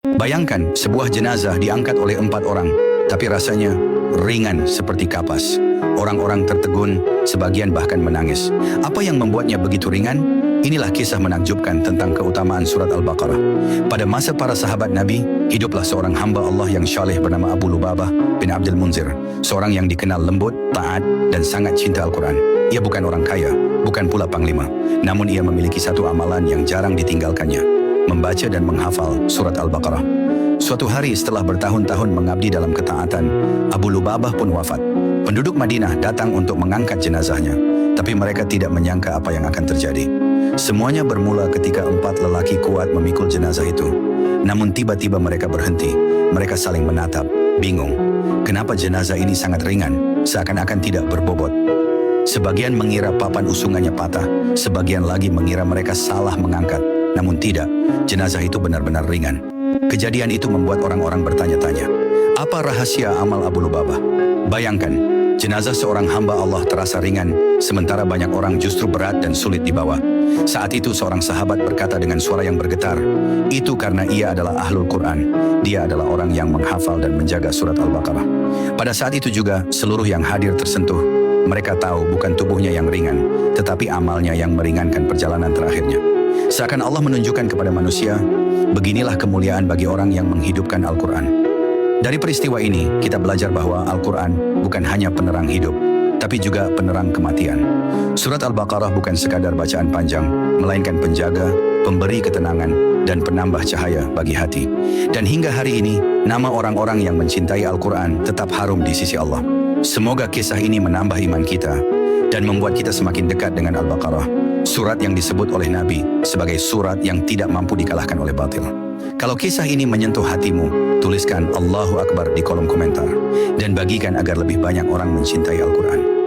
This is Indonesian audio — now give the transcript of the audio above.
Bayangkan sebuah jenazah diangkat oleh 4 orang, tapi rasanya ringan seperti kapas. Orang-orang tertegun, sebagian bahkan menangis. Apa yang membuatnya begitu ringan? Inilah kisah menakjubkan tentang keutamaan surat Al-Baqarah. Pada masa para sahabat Nabi, hiduplah seorang hamba Allah yang syaleh bernama Abu Lubabah bin Abdul Munzir. Seorang yang dikenal lembut, taat, dan sangat cinta Al-Quran. Ia bukan orang kaya, bukan pula panglima. Namun ia memiliki satu amalan yang jarang ditinggalkannya: membaca dan menghafal surat Al-Baqarah. Suatu hari setelah bertahun-tahun mengabdi dalam ketaatan, Abu Lubabah pun wafat. Penduduk Madinah datang untuk mengangkat jenazahnya, tapi mereka tidak menyangka apa yang akan terjadi. Semuanya bermula ketika 4 lelaki kuat memikul jenazah itu. Namun tiba-tiba mereka berhenti. Mereka saling menatap, bingung. Kenapa jenazah ini sangat ringan, seakan-akan tidak berbobot? Sebagian mengira papan usungannya patah, sebagian lagi mengira mereka salah mengangkat. Namun tidak, jenazah itu benar-benar ringan. Kejadian itu membuat orang-orang bertanya-tanya, apa rahasia amal Abu Lubabah? Bayangkan, jenazah seorang hamba Allah terasa ringan, sementara banyak orang justru berat dan sulit dibawa. Saat itu seorang sahabat berkata dengan suara yang bergetar, itu karena ia adalah ahlul Quran. Dia adalah orang yang menghafal dan menjaga surat Al-Baqarah. Pada saat itu juga, seluruh yang hadir tersentuh. Mereka tahu bukan tubuhnya yang ringan, tetapi amalnya yang meringankan perjalanan terakhirnya. Seakan Allah menunjukkan kepada manusia, beginilah kemuliaan bagi orang yang menghidupkan Al-Quran. Dari peristiwa ini, kita belajar bahwa Al-Quran bukan hanya penerang hidup, tapi juga penerang kematian. Surat Al-Baqarah bukan sekadar bacaan panjang, melainkan penjaga, pemberi ketenangan, dan penambah cahaya bagi hati. Dan hingga hari ini, nama orang-orang yang mencintai Al-Quran tetap harum di sisi Allah. Semoga kisah ini menambah iman kita dan membuat kita semakin dekat dengan Al-Baqarah, surat yang disebut oleh Nabi sebagai surat yang tidak mampu dikalahkan oleh batil. Kalau kisah ini menyentuh hatimu, tuliskan Allahu Akbar di kolom komentar dan bagikan agar lebih banyak orang mencintai Al-Quran.